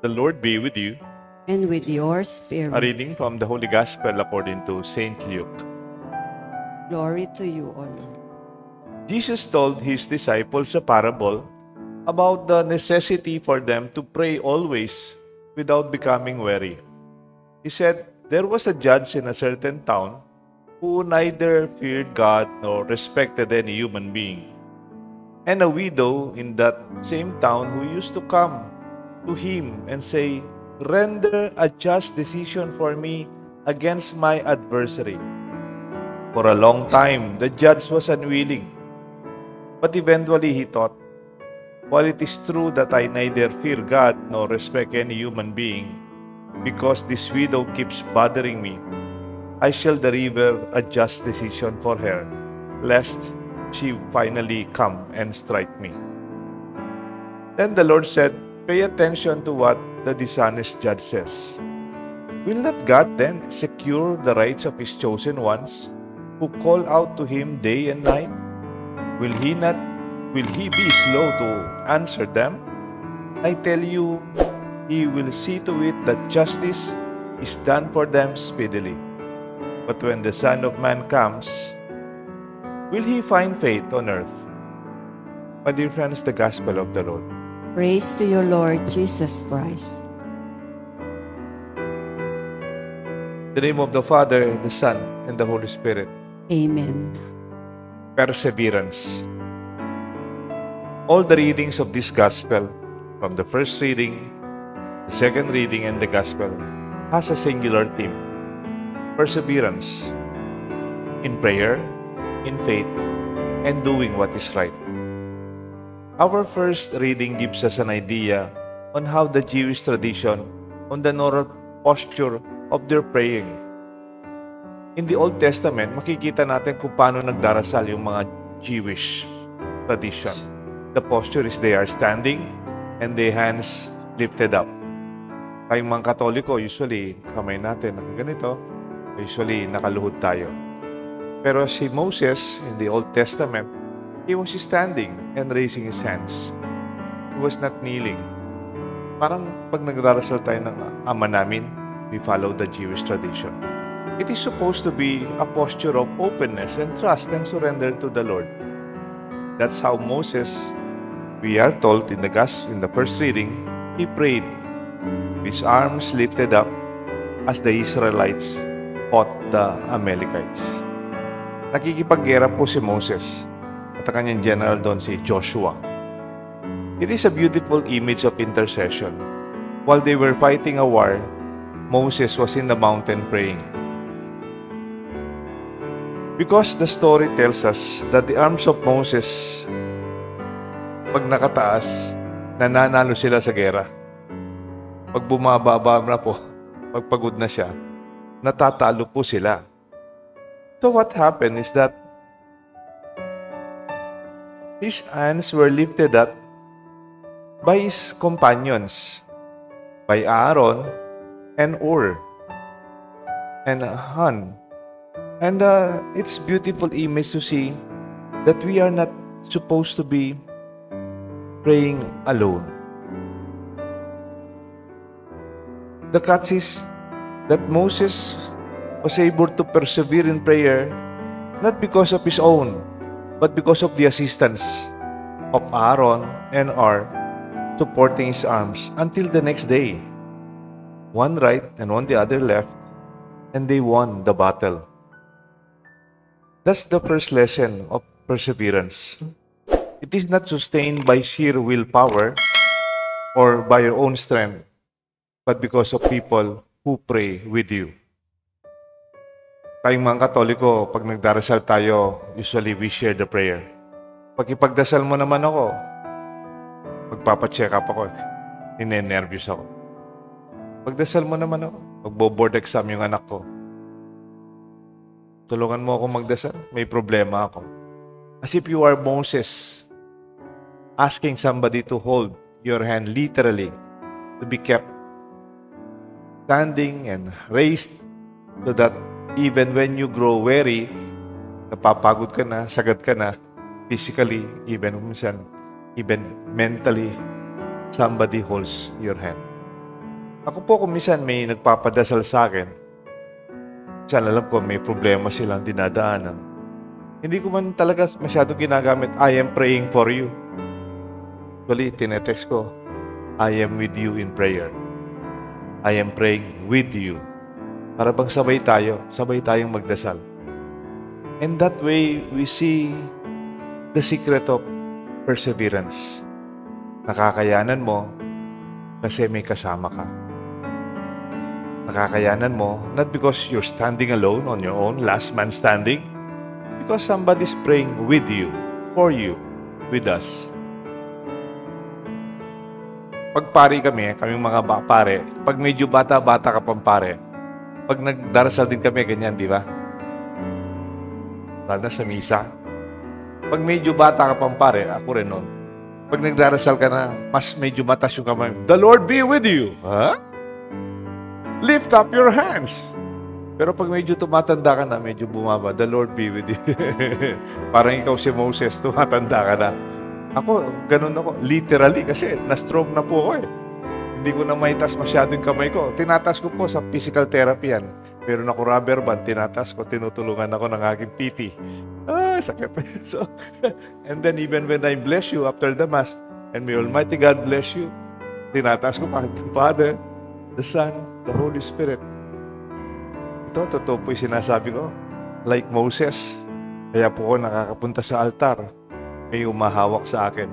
The Lord be with you. And with your A spirit. reading from the Holy Gospel according to Saint Luke. Glory to you, O Lord. Jesus told his disciples a parable about the necessity for them to pray always without becoming weary. He said, there was a judge in a certain town who neither feared God nor respected any human being, and a widow in that same town who used to come to him and say, render a just decision for me against my adversary. For a long time, the judge was unwilling, but eventually he thought, while it is true that I neither fear God nor respect any human being, because this widow keeps bothering me, I shall deliver a just decision for her, lest she finally come and strike me. Then the Lord said, pay attention to what the dishonest judge says. Will not God then secure the rights of his chosen ones who call out to him day and night? Will he be slow to answer them? I tell you, he will see to it that justice is done for them speedily. But when the Son of Man comes, will he find faith on earth? My dear friends, the Gospel of the Lord. Praise to you, Lord Jesus Christ. In the name of the Father, the Son, and the Holy Spirit. Amen. Perseverance. All the readings of this Gospel, from the first reading, the second reading, and the Gospel, has a singular theme: perseverance in prayer, in faith, and doing what is right. Our first reading gives us an idea on how the Jewish tradition on the normal posture of their praying. In the Old Testament, makikita natin kung paano nagdarasal yung mga Jewish tradition. The posture is they are standing and their hands lifted up. Tayong mga Katoliko, usually, kamay natin ganito, usually nakaluhod tayo. Pero si Moses, in the Old Testament, he was standing and raising his hands. He was not kneeling. Parang pag nagrarasal tayo ng Ama namin, we follow the Jewish tradition. It is supposed to be a posture of openness and trust and surrender to the Lord. That's how Moses, we are told in the first reading, he prayed, his arms lifted up as the Israelites fought the Amalekites. Nakikipaggera po si Moses at ang kanyang general doon si Joshua. It is a beautiful image of intercession. While they were fighting a war, Moses was in the mountain praying. Because the story tells us that the arms of Moses, pag nakataas, nananalo sila sa gera. Pag bumababa na po, pag pagod na siya, natatalo po sila. So what happened is that his hands were lifted up by his companions, by Aaron and Hur and Han. And it's beautiful image to see that we are not supposed to be praying alone. The catch is that Moses was able to persevere in prayer not because of his own, but because of the assistance of Aaron and Hur supporting his arms until the next day. One right and one the other left, and they won the battle. That's the first lesson of perseverance. It is not sustained by sheer willpower or by your own strength, but because of people who pray with you. Tayong mga Katoliko, pag nagdarasal tayo, usually we share the prayer. Pag ipagdasal mo naman ako, magpapacheck up ako, ninenervyos ako. Pagdasal mo naman ako, magbo-board exam yung anak ko. Tulungan mo ako magdasal, may problema ako. As if you are Moses, asking somebody to hold your hand literally, to be kept standing and raised so that even when you grow weary, napapagod ka na, sagad ka na, physically, even mentally, somebody holds your hand. Ako po kung minsan may nagpapadasal sa akin, minsan alam ko may problema silang dinadaanan. Hindi ko man talaga masyadong ginagamit, I am praying for you. Actually, tinetext ko, I am with you in prayer. I am praying with you. Para bang sabay tayong magdasal. And that way, we see the secret of perseverance. Nakakayanan mo kasi may kasama ka. Nakakayanan mo, not because you're standing alone on your own, last man standing, because somebody's praying with you, for you, with us. Pag pari kaming mga pare, pag medyo bata-bata ka pang pare, pag nagdarasal din kami, ganyan, di ba? Lalo sa misa. Pag medyo bata ka pang pare, ako rin nun. Pag nagdarasal ka na, mas medyo matas yung kamay, the Lord be with you. Huh? Lift up your hands. Pero pag medyo tumatanda ka na, medyo bumaba, the Lord be with you. Parang ikaw si Moses, tumatanda ka na. Ako, ganun ako. Literally, kasi na-stroke na po ako eh. Hindi ko na maitas masyado yung kamay ko. Tinatas ko po sa physical therapy yan. Meron ako rubber band, tinatas ko, tinutulungan ako ng aking PT. Sakit. So, and then even when I bless you after the Mass, and may Almighty God bless you, tinatas ko pa, the Father, the Son, the Holy Spirit. Ito, totoo po yung sinasabi ko. Like Moses, kaya po ako nakakapunta sa altar. May umahawak sa akin.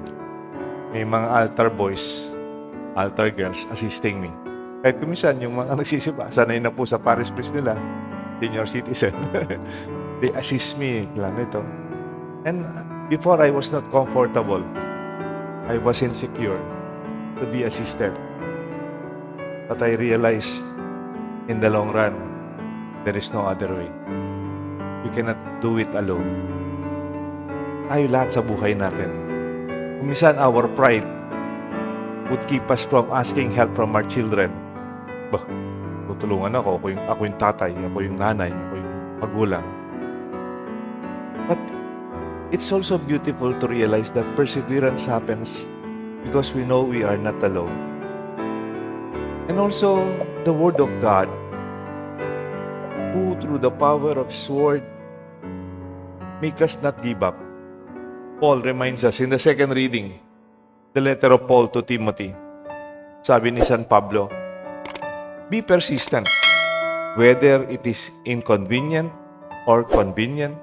May mga altar boys, altar girls assisting me. Kahit kumisan, yung mga nagsisiba, sanay na po sa parish priest nila, senior citizen. They assist me. Lalo ito. And before, I was not comfortable. I was insecure to be assisted. But I realized, in the long run, there is no other way. You cannot do it alone. Tayo lahat sa buhay natin. Kumisan, our pride would keep us from asking help from our children. Bah, tutulungan ako yung tatay, ako yung nanay, ako yung magulang. But it's also beautiful to realize that perseverance happens because we know we are not alone. And also, the Word of God, who through the power of His Word, make us not give up. Paul reminds us in the second reading, the letter of Paul to Timothy. Sabi ni San Pablo, be persistent, whether it is inconvenient or convenient.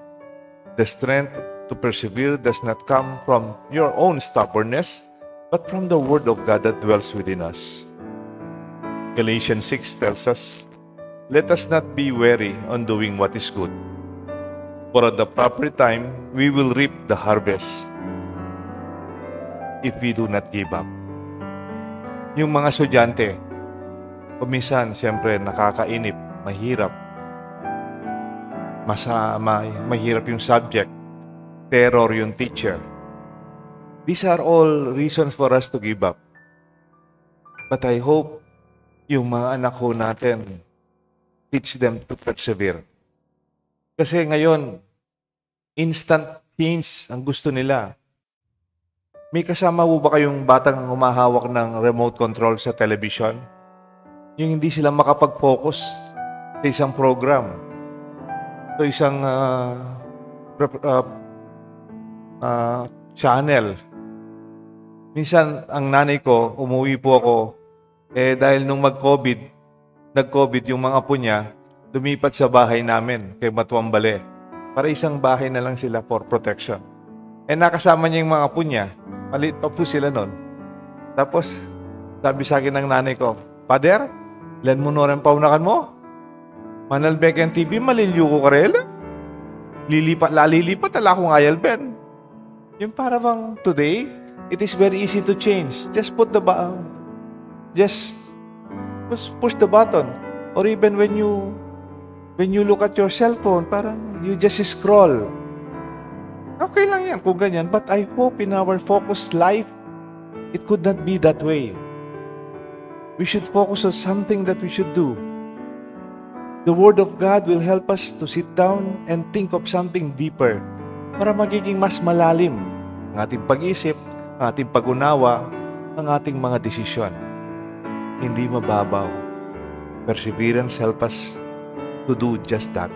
The strength to persevere does not come from your own stubbornness, but from the Word of God that dwells within us. Galatians 6 tells us, let us not be weary on doing what is good. For at the proper time, we will reap the harvest if we do not give up. Yung mga estudyante, kuminsan, siyempre, nakakainip, mahirap. Mahirap yung subject, terror yung teacher. These are all reasons for us to give up. But I hope yung mga anak ko natin, teach them to persevere. Kasi ngayon, instant change ang gusto nila. May kasama po ba kayong batang humahawak ng remote control sa television? Yung hindi sila makapag-focus sa isang program. So isang channel. Minsan, ang nanay ko, umuwi po ako, dahil nung nag-COVID yung mga apo niya, lumipat sa bahay namin kay Matuambale. Para isang bahay na lang sila for protection. Nakasama niya yung mga apo niya. Maliit pa po sila nun. Tapos, sabi sa akin ng nanay ko, Father, ilan mo na rin paunakan mo? Manalbeken TV, maliliw ko karela. Lalilipat, ala kong ayalben. Yung para bang today, it is very easy to change. Just push the button. Or even when you look at your cell phone, parang you just scroll. Okay lang yan kung ganyan. But I hope in our focused life, it could not be that way. We should focus on something that we should do. The Word of God will help us to sit down and think of something deeper para magiging mas malalim ang ating pag-isip, ang ating pag-unawa, ang ating mga desisyon. hindi mababaw. Perseverance help us to do just that.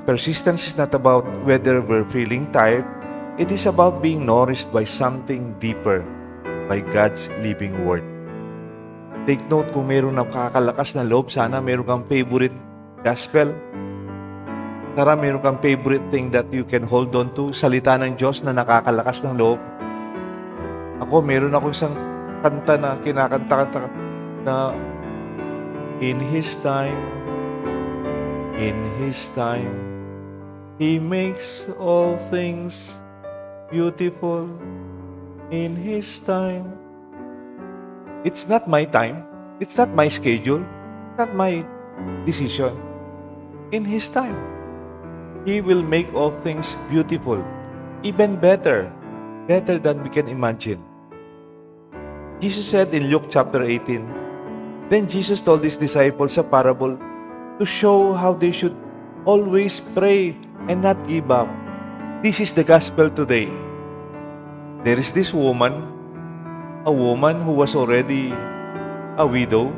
Persistence is not about whether we're feeling tired. It is about being nourished by something deeper, by God's living Word. Take note, kung meron ng kakalakas na loob, sana meron kang favorite gospel. Sana meron kang favorite thing that you can hold on to, salita ng Diyos na nakakalakas ng loob. Ako, meron ako isang kanta na kinakanta na in His time, He makes all things beautiful. In His time. It's not my time. It's not my schedule. It's not my decision. In His time, He will make all things beautiful. Even better than we can imagine. Jesus said in Luke chapter 18, then Jesus told His disciples a parable to show how they should always pray and not give up. This is the gospel today. There is this woman, a woman who was already a widow,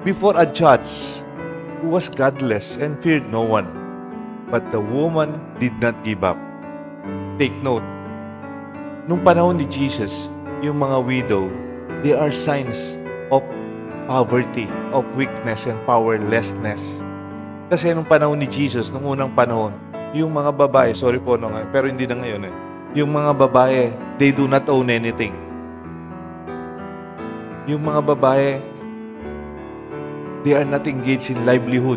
before a judge who was godless and feared no one. But the woman did not give up. Take note, nung panahon ni Jesus, yung mga widow, they are signs of poverty, of weakness and powerlessness. Kasi nung panahon ni Jesus, nung unang panahon, yung mga babae, sorry po, no, pero hindi na ngayon yung mga babae, they do not own anything. Yung mga babae, they are not engaged in livelihood.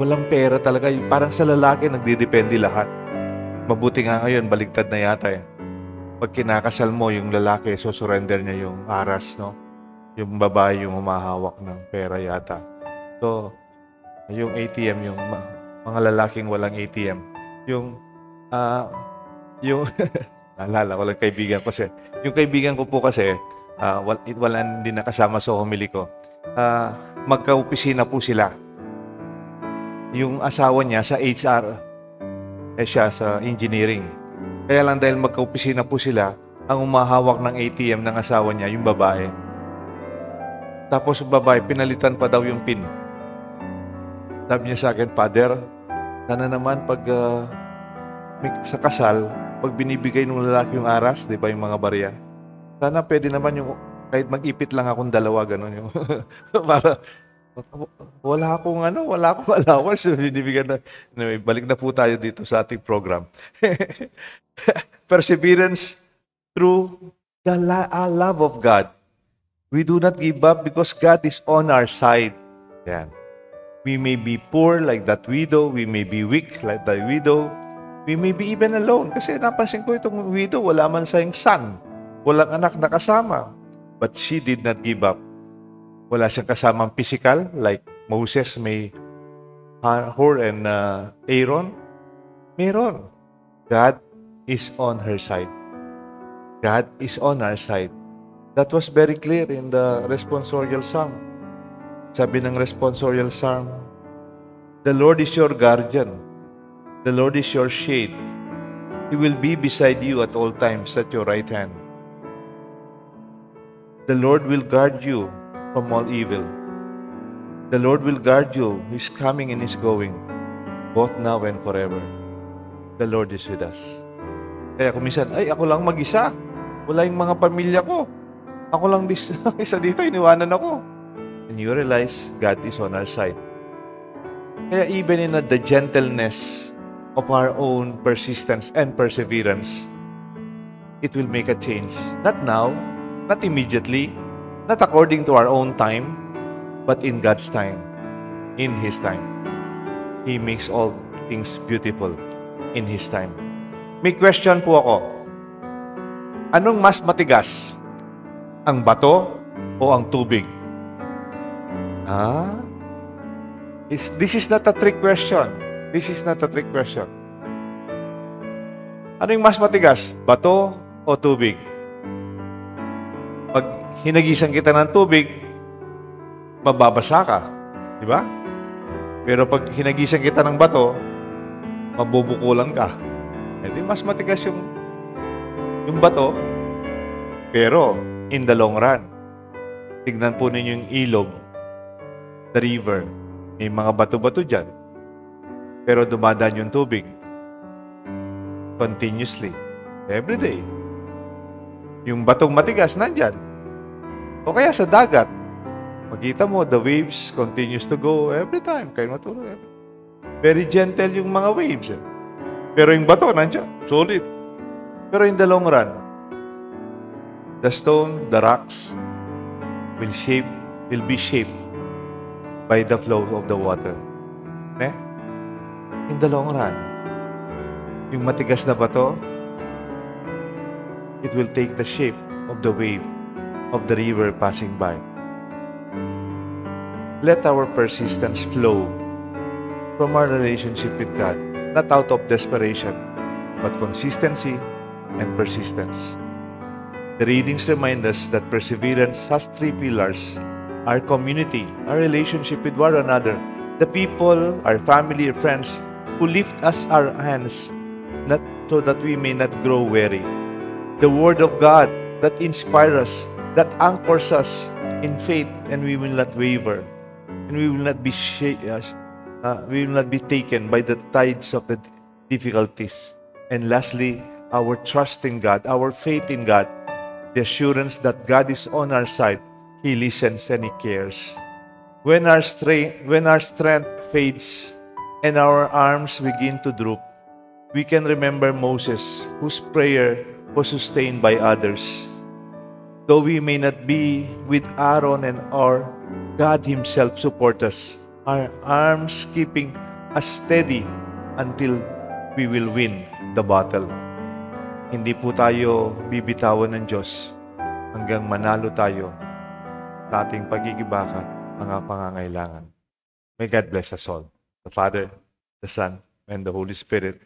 Walang pera talaga. Parang sa lalaki, nagdidepende lahat. Mabuti nga ngayon, baligtad na yata eh. Pag kinakasal mo, yung lalaki, so surrender niya yung aras, no? Yung babae, yung humahawak ng pera yata. So, yung ATM, yung mga lalaking walang ATM. Yung naalala ko lang kaibigan ko kasi. Yung kaibigan ko po kasi, wala din nakasama sa homily ko. Magka-opisina po sila. Yung asawa niya sa HR, siya sa engineering. Kaya lang dahil magka-opisina po sila, ang umahawak ng ATM ng asawa niya, yung babae. Tapos yung babae, pinalitan pa daw yung PIN. Sabi niya sa akin, Father, sana naman pag sa kasal, pag binibigay ng lalaki yung aras, di ba yung mga barya, sana pwede naman yung, kahit mag-ipit lang akong dalawa, gano'n yung, para, wala akong allowance, binibigyan na, anyway, balik na po tayo dito sa ating program. Perseverance through the love of God. We do not give up because God is on our side. Yan. We may be poor like that widow, we may be weak like that widow, we may be even alone. Kasi napansin ko itong widow, wala man siyang son. Walang anak na kasama. But she did not give up. Wala siyang kasamang physical, like Moses may Hur and Aaron. Meron. God is on her side. God is on our side. That was very clear in the responsorial psalm. Sabi ng responsorial psalm, the Lord is your guardian. The Lord is your shade. He will be beside you at all times at your right hand. The Lord will guard you from all evil. The Lord will guard you, His coming and His going, both now and forever. The Lord is with us. Kaya kung minsan, ako lang mag-isa. Wala yung mga pamilya ko. Ako lang isa dito, iniwanan ako. And you realize God is on our side. Kaya even in the gentleness of our own persistence and perseverance, it will make a change. Not now, not immediately, not according to our own time, but in God's time, in His time. He makes all things beautiful in His time. May question po ako. Anong mas matigas? Ang bato o ang tubig? This is not a trick question. This is not a trick question. Ano yung mas matigas? Bato o tubig? Pag hinagisan kita ng tubig, mababasa ka. Di ba? Pero pag hinagisan kita ng bato, mabubukulan ka. Hindi mas matigas yung bato Pero, in the long run, tignan po ninyo yung ilog, the river. May mga bato-bato dyan. Pero dumadaan yung tubig. Continuously. Every day. Yung batong matigas, nandyan. O kaya sa dagat. Makita mo, the waves continues to go every time. Kayo matulog. Very gentle yung mga waves. Pero yung bato, nandyan. Solid. Pero in the long run, the stone, the rocks, will be shaped by the flow of the water. In the long run, yung matigas na bato, it will take the shape of the wave of the river passing by. Let our persistence flow from our relationship with God, not out of desperation, but consistency and persistence. The readings remind us that perseverance has three pillars: our community, our relationship with one another, the people, our family, our friends, who lift us our hands, not so that we may not grow weary. The Word of God that inspires us, that anchors us in faith, and we will not waver, and we will not be taken by the tides of the difficulties. And lastly, our trust in God, our faith in God, the assurance that God is on our side. He listens and He cares. When our strength fades and our arms begin to droop, we can remember Moses, whose prayer was sustained by others. Though we may not be with Aaron and Hur, God Himself support us, our arms keeping us steady until we will win the battle. Hindi po tayo bibitawan ng Diyos hanggang manalo tayo sa ating paggigibakan, mga pangangailangan. May God bless us all. The Father, the Son, and the Holy Spirit.